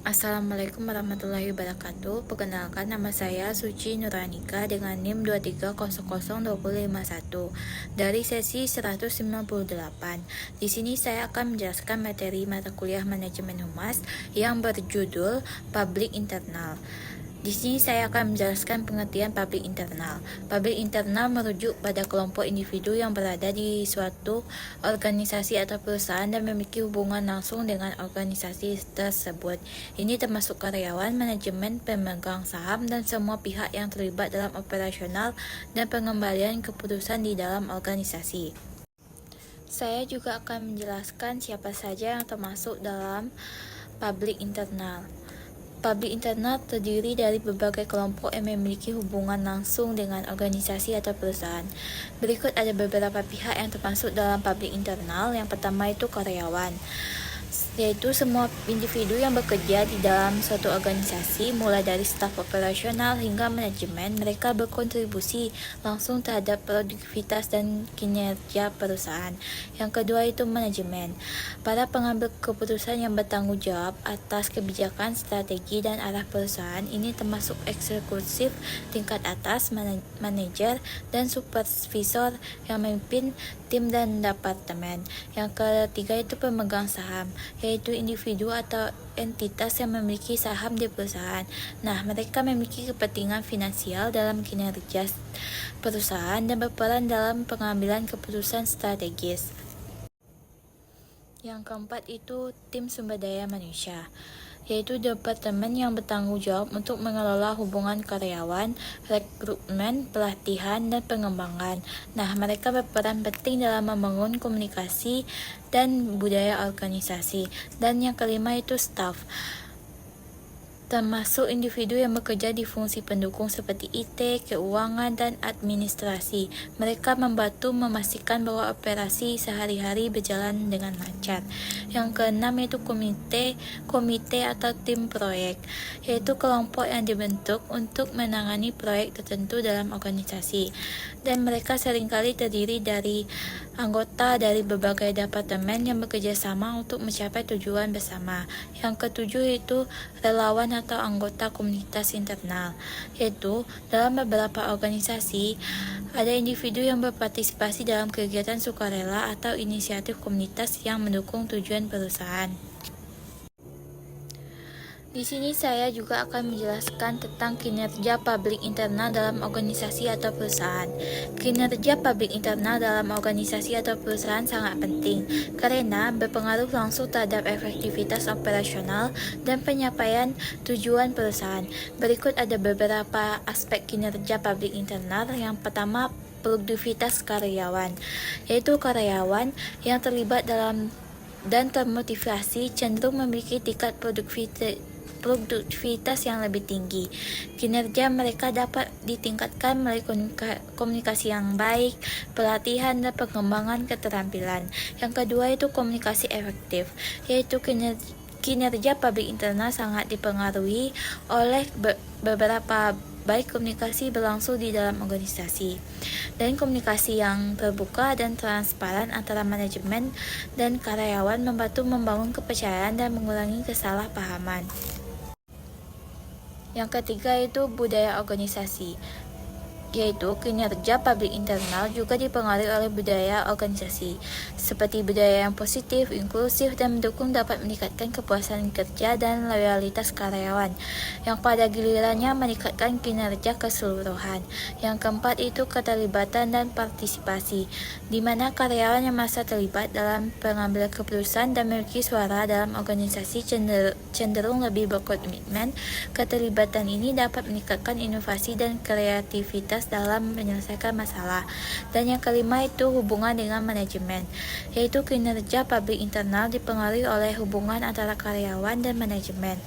Assalamualaikum warahmatullahi wabarakatuh. Perkenalkan, nama saya Suci Nuranika dengan NIM 2300251 dari sesi 198. Di sini saya akan menjelaskan materi mata kuliah manajemen humas yang berjudul Public Internal. Di sini saya akan menjelaskan pengertian public internal. Public internal merujuk pada kelompok individu yang berada di suatu organisasi atau perusahaan dan memiliki hubungan langsung dengan organisasi tersebut. Ini termasuk karyawan, manajemen, pemegang saham, dan semua pihak yang terlibat dalam operasional dan pengembalian keputusan di dalam organisasi. Saya juga akan menjelaskan siapa saja yang termasuk dalam public internal. Public internal terdiri dari berbagai kelompok yang memiliki hubungan langsung dengan organisasi atau perusahaan. Berikut ada beberapa pihak yang termasuk dalam public internal. Yang pertama itu karyawan, yaitu semua individu yang bekerja di dalam suatu organisasi, mulai dari staf operasional hingga manajemen. Mereka berkontribusi langsung terhadap produktivitas dan kinerja perusahaan. Yang kedua itu manajemen, para pengambil keputusan yang bertanggung jawab atas kebijakan, strategi, dan arah perusahaan. Ini termasuk eksekutif tingkat atas, manajer, dan supervisor yang memimpin tim dan departemen. Yang ketiga itu pemegang saham, yaitu individu atau entitas yang memiliki saham di perusahaan. Nah, mereka memiliki kepentingan finansial dalam kinerja perusahaan dan berperan dalam pengambilan keputusan strategis. Yang keempat itu tim sumber daya manusia, yaitu departemen yang bertanggung jawab untuk mengelola hubungan karyawan, rekrutmen, pelatihan, dan pengembangan. Nah, mereka berperan penting dalam membangun komunikasi dan budaya organisasi. Dan yang kelima itu staff, termasuk individu yang bekerja di fungsi pendukung seperti IT, keuangan, dan administrasi. Mereka membantu memastikan bahwa operasi sehari-hari berjalan dengan lancar. Yang keenam yaitu komite atau tim proyek, yaitu kelompok yang dibentuk untuk menangani proyek tertentu dalam organisasi. Dan mereka seringkali terdiri dari anggota dari berbagai departemen yang bekerja sama untuk mencapai tujuan bersama. Yang ketujuh itu relawan atau anggota komunitas internal, yaitu dalam beberapa organisasi ada individu yang berpartisipasi dalam kegiatan sukarela atau inisiatif komunitas yang mendukung tujuan perusahaan. Di sini saya juga akan menjelaskan tentang kinerja publik internal dalam organisasi atau perusahaan. Kinerja publik internal dalam organisasi atau perusahaan sangat penting karena berpengaruh langsung terhadap efektivitas operasional dan pencapaian tujuan perusahaan. Berikut ada beberapa aspek kinerja publik internal. Yang pertama, produktivitas karyawan, yaitu karyawan yang terlibat dalam dan termotivasi cenderung memiliki tingkat produktivitas yang lebih tinggi. Kinerja mereka dapat ditingkatkan melalui komunikasi yang baik, pelatihan, dan pengembangan keterampilan. Yang kedua itu komunikasi efektif, yaitu kinerja publik internal sangat dipengaruhi oleh beberapa baik komunikasi berlangsung di dalam organisasi dan komunikasi yang terbuka dan transparan antara manajemen dan karyawan membantu membangun kepercayaan dan mengurangi kesalahpahaman. Yang ketiga itu budaya organisasi, yaitu kinerja publik internal juga dipengaruhi oleh budaya organisasi, seperti budaya yang positif, inklusif, dan mendukung dapat meningkatkan kepuasan kerja dan loyalitas karyawan, yang pada gilirannya meningkatkan kinerja keseluruhan. Yang keempat itu keterlibatan dan partisipasi, di mana karyawan yang merasa terlibat dalam pengambilan keputusan dan memiliki suara dalam organisasi cenderung lebih berkomitmen. Keterlibatan ini dapat meningkatkan inovasi dan kreativitas dalam menyelesaikan masalah. Dan yang kelima itu hubungan dengan manajemen, yaitu kinerja publik internal dipengaruhi oleh hubungan antara karyawan dan manajemen.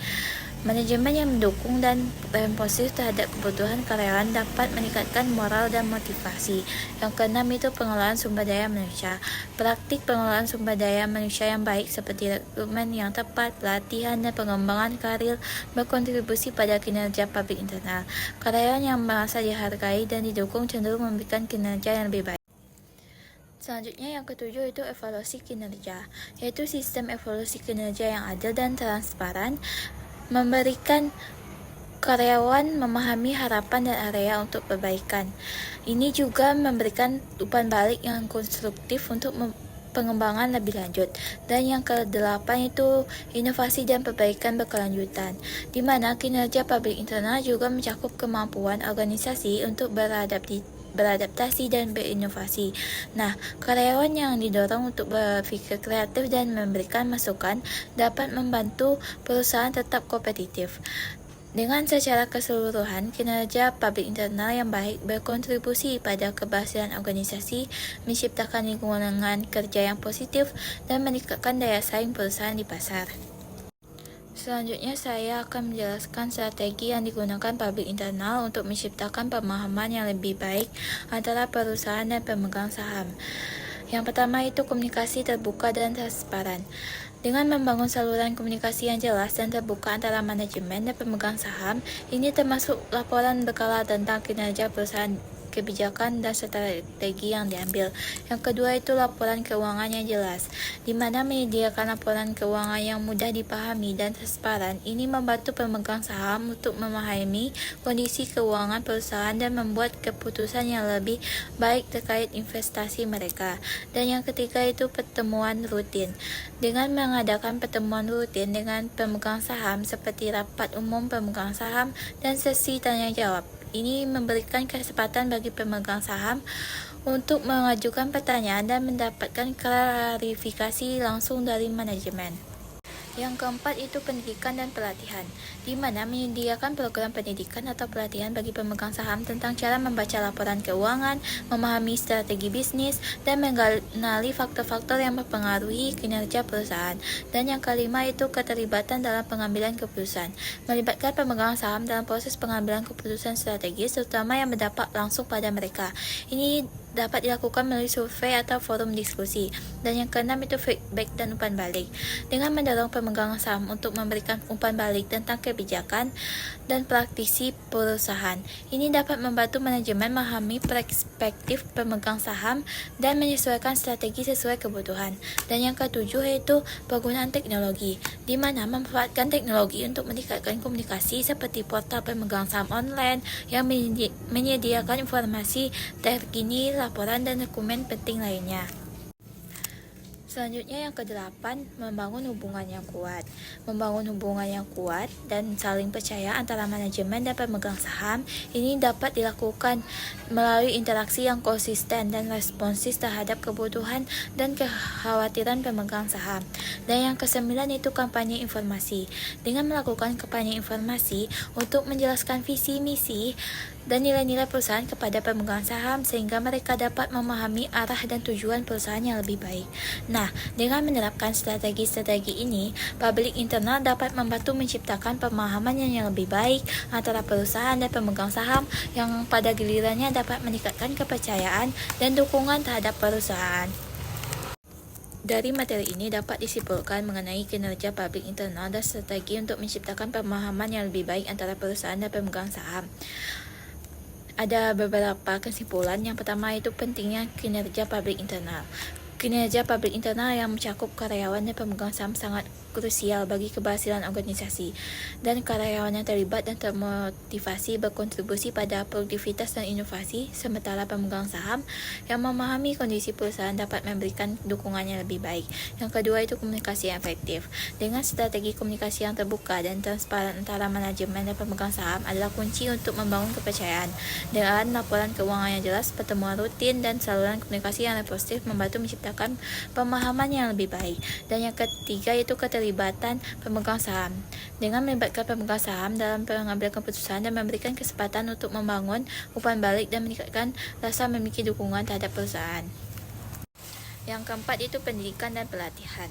Manajemen yang mendukung dan responsif terhadap kebutuhan karyawan dapat meningkatkan moral dan motivasi. Yang keenam itu pengelolaan sumber daya manusia. Praktik pengelolaan sumber daya manusia yang baik seperti rekrutmen yang tepat, pelatihan, dan pengembangan karir berkontribusi pada kinerja publik internal. Karyawan yang merasa dihargai dan didukung cenderung memberikan kinerja yang lebih baik. Selanjutnya yang ketujuh itu evaluasi kinerja, yaitu sistem evaluasi kinerja yang adil dan transparan memberikan karyawan memahami harapan dan area untuk perbaikan. Ini juga memberikan umpan balik yang konstruktif untuk pengembangan lebih lanjut. Dan yang ke-8 itu inovasi dan perbaikan berkelanjutan, di mana kinerja publik internal juga mencakup kemampuan organisasi untuk beradaptasi dan berinovasi. Nah, karyawan yang didorong untuk berpikir kreatif dan memberikan masukan dapat membantu perusahaan tetap kompetitif. Dengan secara keseluruhan, kinerja publik internal yang baik berkontribusi pada keberhasilan organisasi, menciptakan lingkungan kerja yang positif, dan meningkatkan daya saing perusahaan di pasar. Selanjutnya, saya akan menjelaskan strategi yang digunakan publik internal untuk menciptakan pemahaman yang lebih baik antara perusahaan dan pemegang saham. Yang pertama itu komunikasi terbuka dan transparan. Dengan membangun saluran komunikasi yang jelas dan terbuka antara manajemen dan pemegang saham, ini termasuk laporan berkala tentang kinerja perusahaan, kebijakan, dan strategi yang diambil. Yang kedua itu laporan keuangan yang jelas, di mana menyediakan laporan keuangan yang mudah dipahami dan transparan. Ini membantu pemegang saham untuk memahami kondisi keuangan perusahaan dan membuat keputusan yang lebih baik terkait investasi mereka. Dan yang ketiga itu pertemuan rutin. Dengan mengadakan pertemuan rutin dengan pemegang saham seperti rapat umum pemegang saham dan sesi tanya jawab, ini memberikan kesempatan bagi pemegang saham untuk mengajukan pertanyaan dan mendapatkan klarifikasi langsung dari manajemen. Yang keempat itu pendidikan dan pelatihan, di mana menyediakan program pendidikan atau pelatihan bagi pemegang saham tentang cara membaca laporan keuangan, memahami strategi bisnis, dan mengenali faktor-faktor yang mempengaruhi kinerja perusahaan. Dan yang kelima itu keterlibatan dalam pengambilan keputusan, melibatkan pemegang saham dalam proses pengambilan keputusan strategis, terutama yang berdampak langsung pada mereka. Ini dapat dilakukan melalui survei atau forum diskusi. Dan yang keenam itu feedback dan umpan balik, dengan mendorong pemegang saham untuk memberikan umpan balik tentang kebijakan dan praktisi perusahaan. Ini dapat membantu manajemen memahami perspektif pemegang saham dan menyesuaikan strategi sesuai kebutuhan. Dan yang ketujuh yaitu penggunaan teknologi, di mana memanfaatkan teknologi untuk meningkatkan komunikasi seperti portal pemegang saham online yang menyediakan informasi terkini, laporan, dan dokumen penting lainnya. Selanjutnya yang ke-8, membangun hubungan yang kuat. Membangun hubungan yang kuat dan saling percaya antara manajemen dan pemegang saham ini dapat dilakukan melalui interaksi yang konsisten dan responsif terhadap kebutuhan dan kekhawatiran pemegang saham. Dan yang ke-9 itu kampanye informasi. Dengan melakukan kampanye informasi untuk menjelaskan visi misi dan nilai-nilai perusahaan kepada pemegang saham sehingga mereka dapat memahami arah dan tujuan perusahaan yang lebih baik. Nah, dengan menerapkan strategi-strategi ini, publik internal dapat membantu menciptakan pemahaman yang lebih baik antara perusahaan dan pemegang saham yang pada gilirannya dapat meningkatkan kepercayaan dan dukungan terhadap perusahaan. Dari materi ini dapat disimpulkan mengenai kinerja publik internal dan strategi untuk menciptakan pemahaman yang lebih baik antara perusahaan dan pemegang saham. Ada beberapa kesimpulan. Yang pertama itu pentingnya kinerja publik internal. Kinerja publik internal yang mencakup karyawan dan pemegang saham sangat krusial bagi keberhasilan organisasi, dan karyawan yang terlibat dan termotivasi berkontribusi pada produktivitas dan inovasi, sementara pemegang saham yang memahami kondisi perusahaan dapat memberikan dukungan yang lebih baik. Yang kedua itu komunikasi yang efektif. Dengan strategi komunikasi yang terbuka dan transparan antara manajemen dan pemegang saham adalah kunci untuk membangun kepercayaan. Dengan laporan keuangan yang jelas, pertemuan rutin, dan saluran komunikasi yang positif membantu menciptakan pemahaman yang lebih baik. Dan yang ketiga yaitu keterlibatan pemegang saham. Dengan melibatkan pemegang saham dalam pengambilan keputusan dan memberikan kesempatan untuk membangun umpan balik dan meningkatkan rasa memiliki dukungan terhadap perusahaan. Yang keempat itu pendidikan dan pelatihan.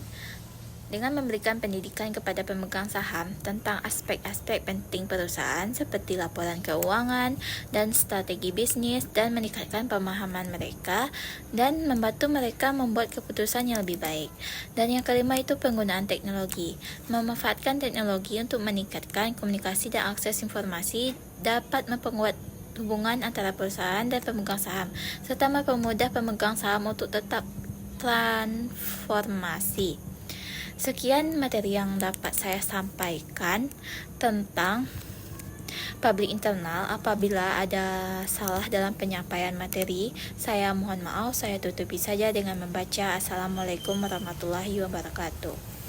Dengan memberikan pendidikan kepada pemegang saham tentang aspek-aspek penting perusahaan seperti laporan keuangan dan strategi bisnis, dan meningkatkan pemahaman mereka dan membantu mereka membuat keputusan yang lebih baik. Dan yang kelima itu penggunaan teknologi. Memanfaatkan teknologi untuk meningkatkan komunikasi dan akses informasi dapat memperkuat hubungan antara perusahaan dan pemegang saham, serta mempermudah pemegang saham untuk tetap transformasi. Sekian materi yang dapat saya sampaikan tentang public internal. Apabila ada salah dalam penyampaian materi, saya mohon maaf. Saya tutupi saja dengan membaca Assalamualaikum warahmatullahi wabarakatuh.